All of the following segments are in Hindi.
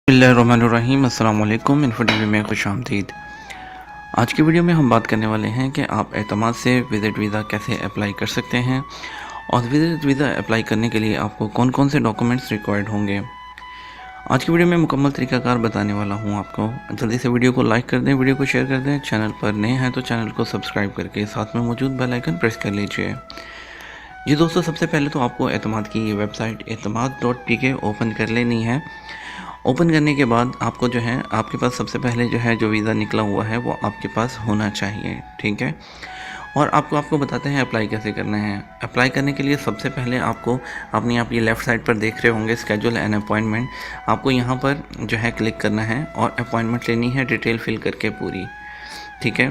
बिस्मिल्लाहिर्रहमानिर्रहीम अस्सलाम वालेकुम। इन्फो में खुश आमदीद। आज की वीडियो में हम बात करने वाले हैं कि आप एतमाद से विज़िट वीज़ा कैसे अप्लाई कर सकते हैं और विज़िट वीज़ा अप्लाई करने के लिए आपको कौन कौन से डॉक्यूमेंट्स रिक्वायर्ड होंगे। आज की वीडियो में मुकम्मल तरीक़ाकार बताने वाला हूं आपको। जल्दी से वीडियो को लाइक कर दें, वीडियो को शेयर कर दें। चैनल पर नए हैं तो चैनल को सब्सक्राइब करके साथ में मौजूद बेल आइकन प्रेस कर लीजिए। जी दोस्तों, सबसे पहले तो आपको एतमाद की वेबसाइट etamad.pk ओपन कर लेनी है। ओपन करने के बाद आपको जो है आपके पास सबसे पहले जो वीज़ा निकला हुआ है वो आपके पास होना चाहिए, ठीक है। और आपको बताते हैं अप्लाई कैसे करना है। अप्लाई करने के लिए सबसे पहले आपको अपनी आप ये लेफ़्ट साइड पर देख रहे होंगे स्केड्यूल एन अपॉइंटमेंट, आपको यहाँ पर जो है क्लिक करना है और अपॉइंटमेंट लेनी है डिटेल फिल करके पूरी, ठीक है।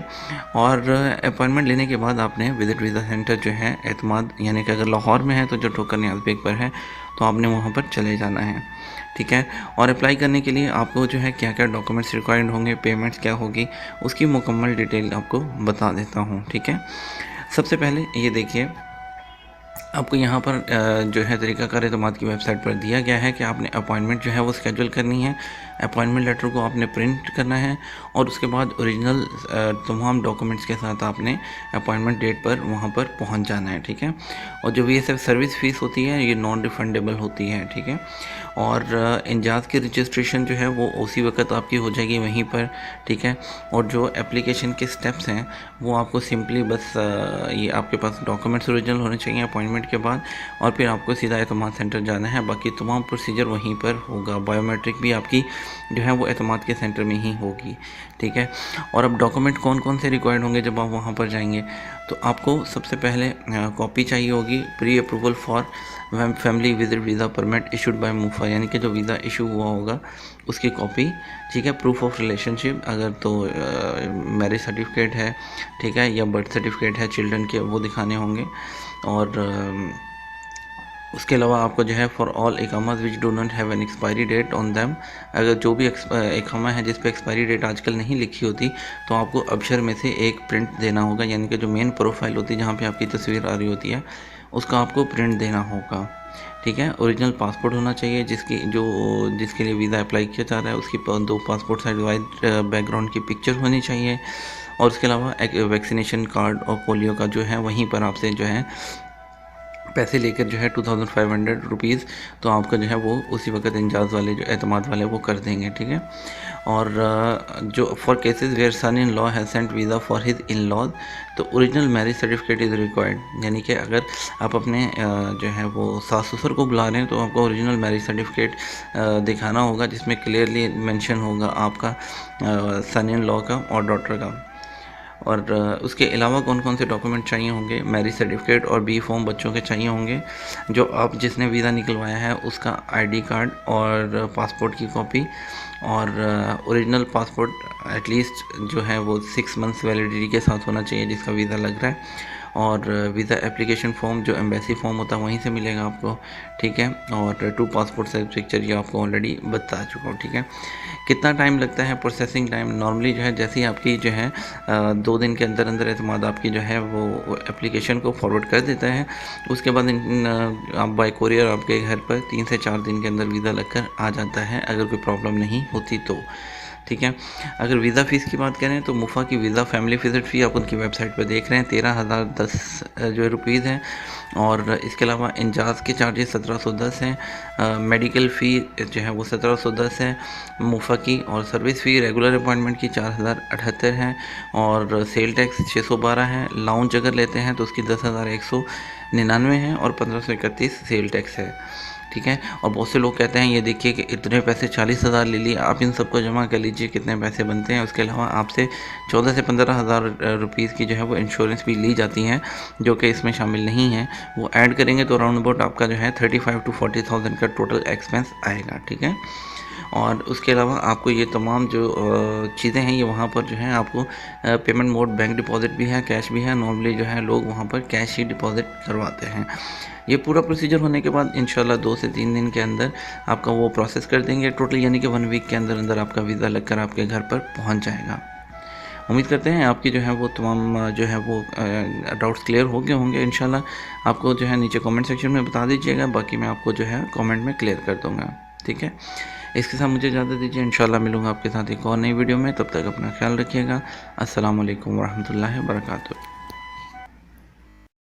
और अपॉइंटमेंट लेने के बाद आपने विज़िट वीज़ा सेंटर जो है एतमाद, यानी कि अगर लाहौर में है तो जो ठोकर नियाज़ बेग पर है तो आपने वहाँ पर चले जाना है, ठीक है। और अप्लाई करने के लिए आपको जो है क्या क्या डॉक्यूमेंट्स रिक्वायर्ड होंगे, पेमेंट्स क्या होगी, उसकी मुकम्मल डिटेल आपको बता देता हूँ, ठीक है। सबसे पहले ये देखिए, आपको यहाँ पर जो है तरीक़ाकार एतमाद की वेबसाइट पर दिया गया है कि आपने अपॉइंटमेंट जो है वो स्केड्यूल करनी है। अपॉइंटमेंट लेटर को आपने प्रिंट करना है और उसके बाद ओरिजिनल तमाम डॉक्यूमेंट्स के साथ आपने अपॉइंटमेंट डेट पर वहाँ पर पहुँच जाना है, ठीक है। और जो VSF सर्विस फ़ीस होती है ये नॉन रिफंडेबल होती है, ठीक है। और इंजाज़ की रजिस्ट्रेशन जो है वो उसी वक्त आपकी हो जाएगी वहीं पर, ठीक है। और जो एप्लीकेशन के स्टेप्स हैं वो आपको सिंपली बस ये आपके पास डॉक्यूमेंट्स ओरिजिनल होने चाहिए अपॉइंटमेंट के बाद, और फिर आपको सीधा एतमाद सेंटर जाना है। बाकी तमाम प्रोसीजर वहीं पर होगा। बायोमेट्रिक भी आपकी जो है वो एतमाद के सेंटर में ही होगी, ठीक है। और अब डॉक्यूमेंट कौन कौन से रिक्वायर्ड होंगे जब आप वहाँ पर जाएंगे, तो आपको सबसे पहले कॉपी चाहिए होगी pre approval for family visit visa permit issued by MOFA, यानी कि जो वीज़ा इशू हुआ होगा उसकी कॉपी, ठीक है। प्रूफ ऑफ रिलेशनशिप, अगर तो मैरिज सर्टिफिकेट है, ठीक है, या बर्थ सर्टिफिकेट है चिल्ड्रन के, वो दिखाने होंगे। और उसके अलावा आपको जो है फॉर ऑल इकामास which do not have an expiry date on them, अगर जो भी इकामा है जिस पे एक्सपायरी डेट आजकल नहीं लिखी होती तो आपको अबशर में से एक प्रिंट देना होगा, यानी कि जो मेन प्रोफाइल होती है जहाँ पे आपकी तस्वीर आ रही होती है उसका आपको प्रिंट देना होगा, ठीक है। ओरिजिनल पासपोर्ट होना चाहिए जिसके लिए वीज़ा अप्लाई किया जा रहा है, उसकी 2 पासपोर्ट साइज वाइड बैकग्राउंड की पिक्चर होनी चाहिए। और उसके अलावा एक वैक्सीनेशन कार्ड और पोलियो का जो है वहीं पर आपसे जो है पैसे लेकर जो है 2500 रुपीज़, तो आपका जो है वो उसी वक्त इंजाज़ वाले जो एतमाद वाले वो कर देंगे, ठीक है। और जो for cases where son in law has sent visa for his in laws, तो original marriage certificate is required, यानी कि अगर आप अपने जो है वो सास ससुर को बुला रहे हैं तो आपको ओरिजिनल मैरिज सर्टिफिकेट दिखाना होगा जिसमें क्लियरली मेंशन होगा आपका सन इन लॉ का और डॉटर का। और उसके अलावा कौन कौन से डॉक्यूमेंट चाहिए होंगे, मैरिज सर्टिफिकेट और बी फॉर्म बच्चों के चाहिए होंगे, जो आप जिसने वीज़ा निकलवाया है उसका आईडी कार्ड और पासपोर्ट की कॉपी, और ओरिजिनल पासपोर्ट एटलीस्ट जो है वो 6 मंथ्स वैलिडिटी के साथ होना चाहिए जिसका वीज़ा लग रहा है। और वीज़ा एप्लीकेशन फॉर्म जो एम्बेसी फॉर्म होता है वहीं से मिलेगा आपको, ठीक है। और 2 पासपोर्ट साइज पिक्चर ये आपको ऑलरेडी बता चुका हूँ, ठीक है। कितना टाइम लगता है प्रोसेसिंग टाइम, नॉर्मली जो है जैसे ही आपकी जो है 2 दिन के अंदर अंदर एतमाद आपकी जो है वो एप्लीकेशन को फॉरवर्ड कर देता है। उसके बाद आप बाय कोरियर आपके घर पर 3 से 4 दिन के अंदर वीज़ा लगकर आ जाता है, अगर कोई प्रॉब्लम नहीं होती तो, ठीक है। अगर वीज़ा फ़ीस की बात करें तो मुफ़ा की वीज़ा फैमिली विज़िट फ़ी आप उनकी वेबसाइट पर देख रहे हैं 13,010 जो रुपीज़ हैं। और इसके अलावा इंजाज़ के चार्जेस 1710 हैं। मेडिकल फ़ी जो है वो 1710 है मुफ़ा की। और सर्विस फ़ी रेगुलर अपॉइंटमेंट की 4078 है। और सेल टैक्स 612 है। लाउंज अगर लेते हैं तो उसकी 10,199 है और 1531 सेल टैक्स है, ठीक है। और बहुत से लोग कहते हैं ये देखिए कि इतने पैसे 40,000 ले लिए, आप इन सबको जमा कर लीजिए कितने पैसे बनते हैं। उसके अलावा आपसे 14 से 15,000 रुपीज़ की जो है वो इंश्योरेंस भी ली जाती हैं जो कि इसमें शामिल नहीं है। वो ऐड करेंगे तो अराउंड अबाउट आपका जो है 35 to 40,000 का टोटल एक्सपेंस आएगा, ठीक है। और उसके अलावा आपको ये तमाम जो चीज़ें हैं ये वहाँ पर जो है आपको पेमेंट मोड बैंक डिपॉज़िट भी है, कैश भी है। नॉर्मली जो है लोग वहाँ पर कैश ही डिपॉज़िट करवाते हैं। ये पूरा प्रोसीजर होने के बाद इंशाल्लाह 2 से 3 दिन के अंदर आपका वो प्रोसेस कर देंगे टोटल, यानी कि 1 वीक के अंदर अंदर आपका वीज़ा लगकर आपके घर पर पहुँच जाएगा। उम्मीद करते हैं आपकी जो है वो तमाम जो है वो डाउट्स क्लियर हो गए होंगे। इंशाल्लाह आपको जो है नीचे कमेंट सेक्शन में बता दीजिएगा, बाकी मैं आपको जो है कमेंट में क्लियर कर दूँगा, ठीक है। इसके साथ मुझे इजाज़त दीजिए, इंशाल्लाह मिलूँगा आपके साथ एक और नई वीडियो में। तब तक अपना ख्याल रखिएगा। अस्सलामु अलैकुम वरहमतुल्लाहि वबरकातुहू।